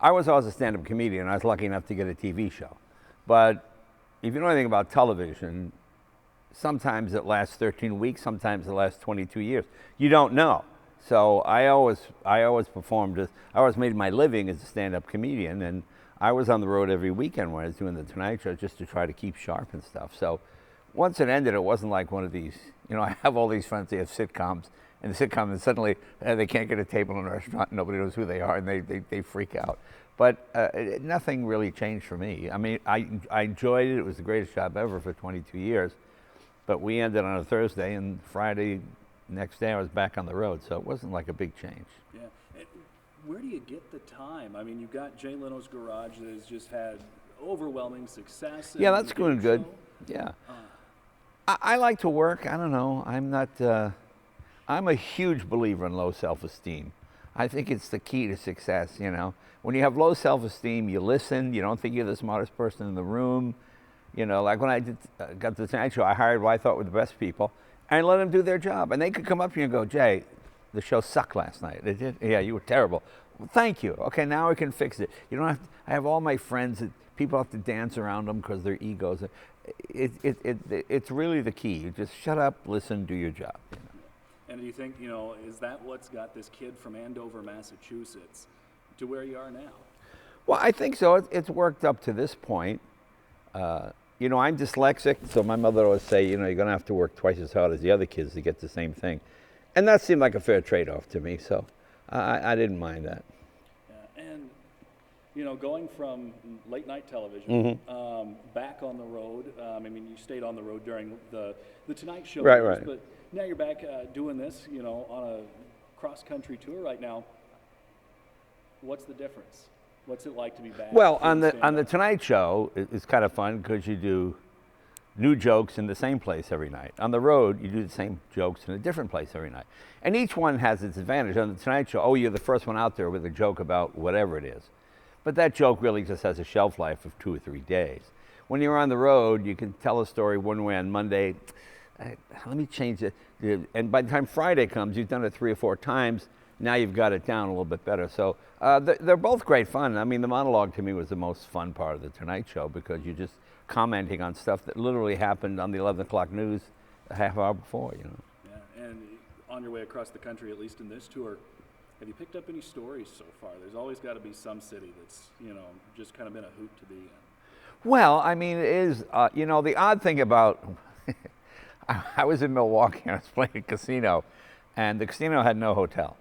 I was always a stand-up comedian. I was lucky enough to get a TV show. But if you know anything about television, sometimes it lasts 13 weeks, sometimes it lasts 22 years. You don't know. So I always performed, I always made my living as a stand-up comedian, and I was on the road every weekend when I was doing the Tonight Show just to try to keep sharp and stuff. So once it ended, it wasn't like one of these, I have all these friends, they have sitcoms, and the sitcom, and suddenly they can't get a table in a restaurant, nobody knows who they are, and they freak out. But nothing really changed for me. I mean, I enjoyed it. It was the greatest job ever for 22 years. But we ended on a Thursday, and Friday, next day, I was back on the road. So it wasn't like a big change. Yeah. Where do you get the time? I mean, you've got Jay Leno's Garage that has just had overwhelming success. Yeah, that's going good. Yeah. I like to work. I don't know. I'm a huge believer in low self-esteem. I think it's the key to success, When you have low self-esteem, you listen. You don't think you're the smartest person in the room. Like when I got the Tonight Show, I hired what I thought were the best people, and I let them do their job. And they could come up to you and go, Jay, the show sucked last night. It did? Yeah, you were terrible. Well, thank you. Okay, now we can fix it. You don't have to, I have all my friends that people have to dance around them because their egos. It's really the key. You just shut up, listen, do your job. And do you think, is that what's got this kid from Andover, Massachusetts, to where you are now? Well, I think so. It's worked up to this point. I'm dyslexic, so my mother always say, you're going to have to work twice as hard as the other kids to get the same thing. And that seemed like a fair trade-off to me, so I didn't mind that. Yeah, and, going from late-night television back on the road, you stayed on the road during the Tonight Show. Right. But now you're back doing this, on a cross-country tour right now. What's the difference? What's it like to be back? Well, on the Tonight Show, it's kind of fun because you do new jokes in the same place every night. On the road, you do the same jokes in a different place every night. And each one has its advantage. On the Tonight Show, you're the first one out there with a joke about whatever it is. But that joke really just has a shelf life of 2 or 3 days. When you're on the road, you can tell a story one way on Monday. Let me change it. And by the time Friday comes, you've done it 3 or 4 times. Now you've got it down a little bit better. So they're both great fun. I mean, the monologue to me was the most fun part of the Tonight Show because you're just commenting on stuff that literally happened on the 11 o'clock news a half hour before, Yeah, and on your way across the country, at least in this tour, have you picked up any stories so far? There's always got to be some city that's, just kind of been a hoot to be in. Well, I mean, it is, the odd thing about, I was in Milwaukee and I was playing a casino, and the casino had no hotel.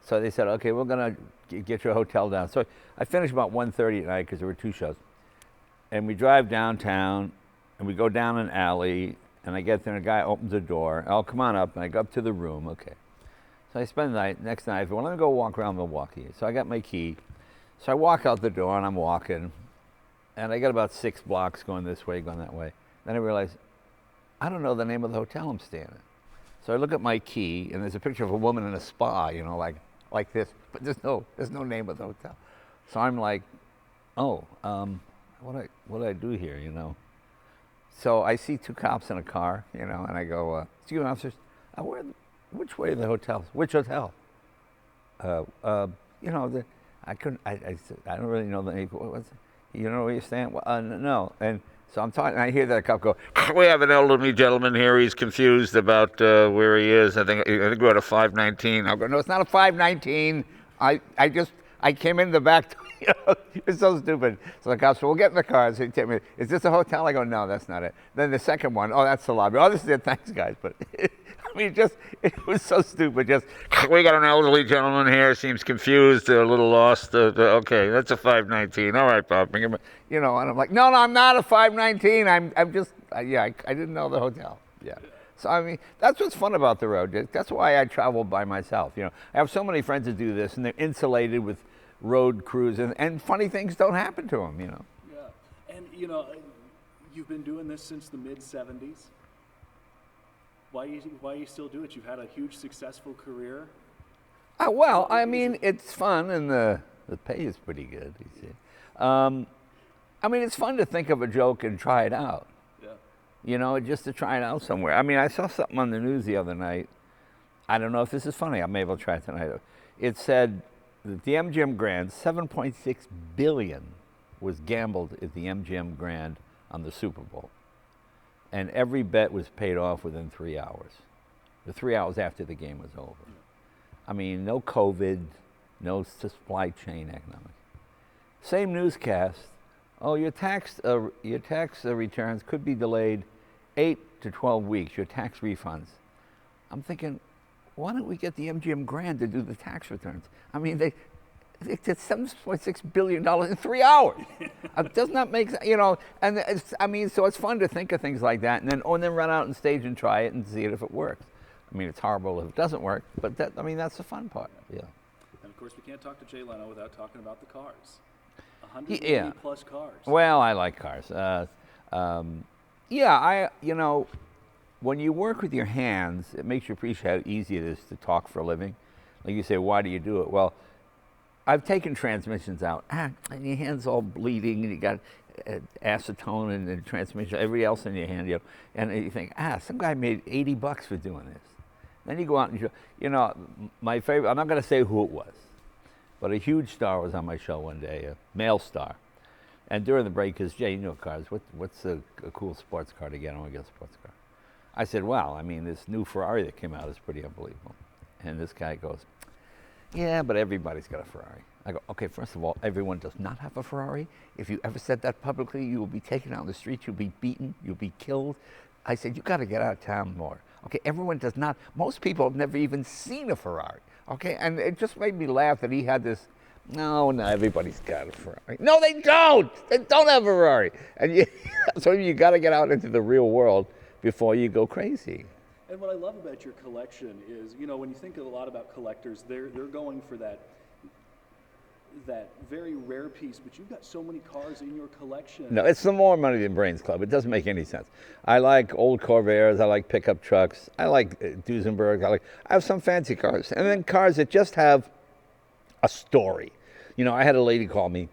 So they said, okay, we're going to get your hotel down. So I finished about 1:30 at night because there were 2 shows. And we drive downtown, and we go down an alley, and I get there, and a guy opens the door. Oh, come on up. And I go up to the room. Okay. So I spend the night. Next night, I said, well, let me go walk around Milwaukee. So I got my key. So I walk out the door, and I'm walking. And I got about 6 blocks going this way, going that way. Then I realize, I don't know the name of the hotel I'm staying at. So I look at my key, and there's a picture of a woman in a spa, like this, but there's no name of the hotel. So I'm like, oh, what do I do here, So I see 2 cops in a car, and I go, excuse me, officers, which way are the hotels? Which hotel? I couldn't, I don't really know the name. What's it? You know where you're staying? Well, no. And so I'm talking, I hear that cop go, we have an elderly gentleman here. He's confused about where he is. I think we're at a 519. I'll go, no, it's not a 519. I came in the back. It's so stupid. So the cops said, we'll get in the car. So he tell me, is this a hotel? I go, no, that's not it. Then the second one, oh, that's the lobby. Oh, this is it. Thanks, guys. But it was so stupid. Just, we got an elderly gentleman here. Seems confused, a little lost. Okay, that's a 519. All right, Bob. And I'm like, no, I'm not a 519. I'm just, I didn't know the hotel. Yeah. So, I mean, that's what's fun about the road. That's why I travel by myself. I have so many friends that do this, and they're insulated with road crews, and funny things don't happen to them, Yeah. And, you've been doing this since the mid-'70s. Why you still do it? You've had a huge successful career. Well, I mean, it's fun, and the pay is pretty good, you see. I mean, it's fun to think of a joke and try it out. Yeah. Just to try it out somewhere. I mean, I saw something on the news the other night. I don't know if this is funny. I may able to try it tonight. It said, the MGM Grand, 7.6 billion was gambled at the MGM Grand on the Super Bowl. And every bet was paid off within 3 hours. The 3 hours after the game was over. I mean, no COVID, no supply chain economics. Same newscast. Oh, your tax returns could be delayed 8 to 12 weeks, your tax refunds. I'm thinking, why don't we get the MGM Grand to do the tax returns? I mean, they did $7.6 billion in 3 hours. Doesn't that make sense? You know, and so it's fun to think of things like that, and then run out and stage and try it and see it if it works. I mean, it's horrible if it doesn't work, but that's the fun part. Yeah. And of course, we can't talk to Jay Leno without talking about the cars. 180 plus cars. Well, I like cars. When you work with your hands, it makes you appreciate how easy it is to talk for a living. Like you say, why do you do it? Well, I've taken transmissions out, and your hand's all bleeding, and you got acetone in the transmission, everything else in your hand, and you think, some guy made $80 for doing this. Then you go out and my favorite, I'm not going to say who it was, but a huge star was on my show one day, a male star. And during the break, because Jay, you know cars, what's a cool sports car to get? I want to get a sports car. I said, well, I mean, this new Ferrari that came out is pretty unbelievable. And this guy goes, yeah, but everybody's got a Ferrari. I go, okay, first of all, everyone does not have a Ferrari. If you ever said that publicly, you will be taken out on the street, you'll be beaten, you'll be killed. I said, you got to get out of town more. Okay, everyone does not. Most people have never even seen a Ferrari. Okay, and it just made me laugh that he had this, no, everybody's got a Ferrari. No, they don't. They don't have a Ferrari. And so you got to get out into the real world before you go crazy. And what I love about your collection is, when you think a lot about collectors, they're going for that very rare piece, but you've got so many cars in your collection. No, it's the More Money Than Brains Club. It doesn't make any sense. I like old Corvairs. I like pickup trucks. I like Duesenberg. I have some fancy cars, and then cars that just have a story. I had a lady call me.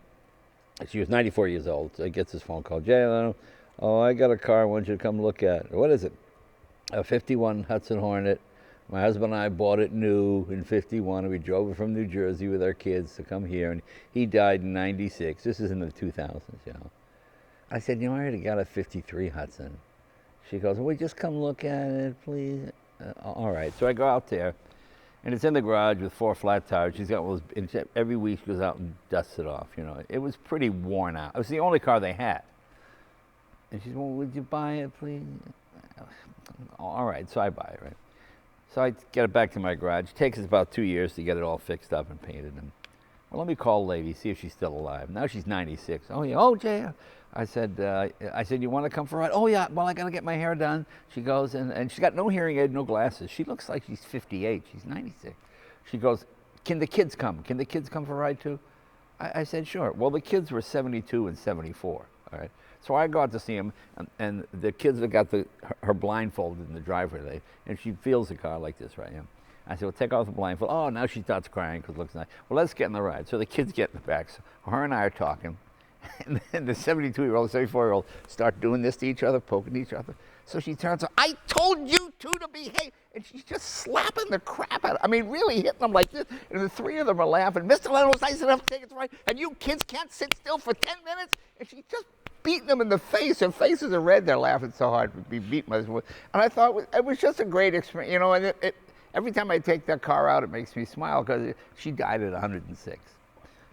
She was 94 years old. So I get this phone call. Jay Leno, I got a car I want you to come look at. What is it? A 51 Hudson Hornet. My husband and I bought it new in 51, and we drove it from New Jersey with our kids to come here, and he died in 96. This is in the 2000s, I said, I already got a 53 Hudson. She goes, well, just come look at it, please. All right. So I go out there, and it's in the garage with 4 flat tires. She's got one of those, every week she goes out and dusts it off, It was pretty worn out. It was the only car they had. And she said, well, would you buy it, please? All right, so I buy it, right? So I get it back to my garage. It takes us about 2 years to get it all fixed up and painted. And well, let me call the lady, see if she's still alive. Now she's 96. Oh yeah, oh Jay. I said, you want to come for a ride? Oh yeah. Well, I got to get my hair done. She goes and she's got no hearing aid, no glasses. She looks like she's 58. She's 96. She goes, can the kids come? Can the kids come for a ride too? I said, sure. Well, the kids were 72 and 74. All right. So I go out to see him, and the kids have got her blindfolded in the driveway, and she feels the car like this, right? I said, well, take off the blindfold. Oh, now she starts crying because it looks nice. Well, let's get in the ride. So the kids get in the back. So her and I are talking, and then the 72-year-old, 74-year-old start doing this to each other, poking each other. So she turns on, I told you two to behave. And she's just slapping the crap out of them. I mean, really hitting them like this. And the 3 of them are laughing. Mr. Leno was nice enough to take it right. And you kids can't sit still for 10 minutes. And she's just beating them in the face. Their faces are red. They're laughing so hard to be beaten by this woman. And I thought it was just a great experience. And every time I take that car out, it makes me smile because she died at 106.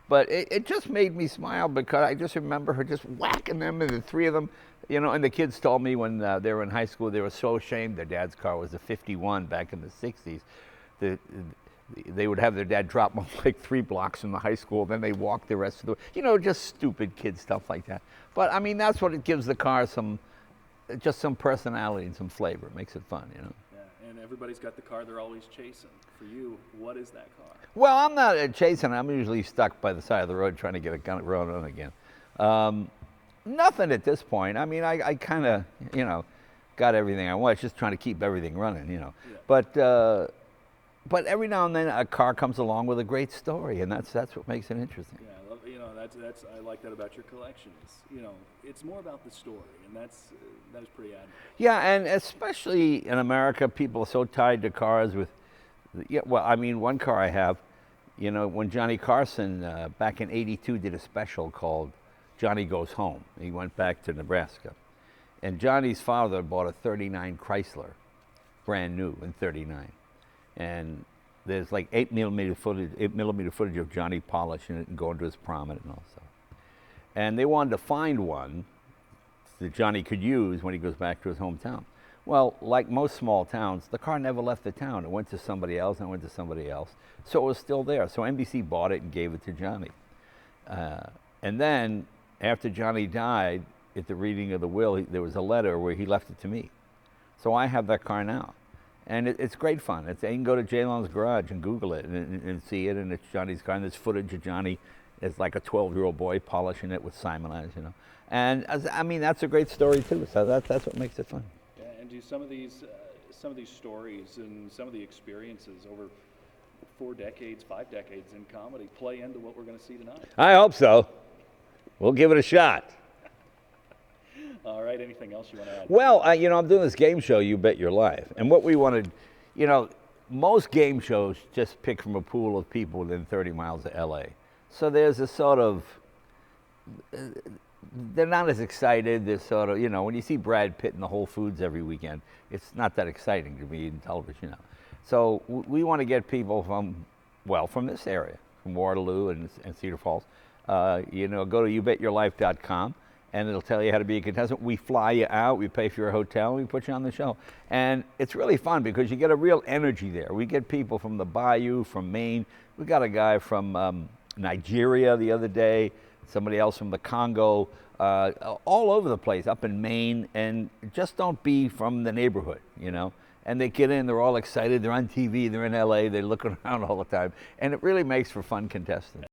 But it just made me smile because I just remember her just whacking them, and the 3 of them, and the kids told me when they were in high school, they were so ashamed their dad's car was a 51 back in the 60s. They would have their dad drop them like 3 blocks from the high school, then they walk the rest of the, just stupid kid stuff like that. But I mean, that's what it gives the car some personality and some flavor. It makes it fun, Yeah, and everybody's got the car they're always chasing. For you, what is that car? Well, I'm not chasing. I'm usually stuck by the side of the road trying to get a gun run on again. Nothing at this point. I mean, I kind of, got everything I want. It's just trying to keep everything running, Yeah. But every now and then a car comes along with a great story, and that's what makes it interesting. Yeah, I love, I like that about your collection. It's more about the story, and that is pretty admirable. Yeah, and especially in America, people are so tied to cars with. Yeah, well, I mean, one car I have, You know, when Johnny Carson back in '82 did a special called Johnny Goes Home, he went back to Nebraska. And Johnny's father bought a '39 Chrysler, brand new in '39. And there's like 8mm footage of Johnny polishing it and going to his prom and all stuff. And they wanted to find one that Johnny could use when he goes back to his hometown. Well, like most small towns, the car never left the town. It went to somebody else and went to somebody else. So it was still there. So NBC bought it and gave it to Johnny. And then after Johnny died, at the reading of the will, there was a letter where he left it to me. So I have that car now. And it's great fun. You can go to Jay Leno's garage and Google it and see it, and it's Johnny's car. And there's footage of Johnny as like a 12-year-old boy polishing it with Simon eyes, you know. And I mean, that's a great story too. So that's what makes it fun. Yeah, and do some of these stories and some of the experiences over 4 decades, 5 decades in comedy play into what we're going to see tonight? I hope so. We'll give it a shot. All right, anything else you want to add? Well, you know, I'm doing this game show, You Bet Your Life. And what we wanted, you know, most game shows just pick from a pool of people within 30 miles of LA. So there's a sort of, they're not as excited. They're sort of, you know, when you see Brad Pitt in the Whole Foods every weekend, it's not that exciting to be in television, you know. So we want to get people from this area, from Waterloo and Cedar Falls. You know, go to youbetyourlife.com. And it'll tell you how to be a contestant. We fly you out, we pay for your hotel, and we put you on the show. And it's really fun because you get a real energy there. We get people from the Bayou, from Maine. We got a guy from Nigeria the other day, somebody else from the Congo, all over the place, up in Maine. And just don't be from the neighborhood, you know. And they get in, they're all excited, they're on TV, they're in LA, they're looking around all the time. And it really makes for fun contestants.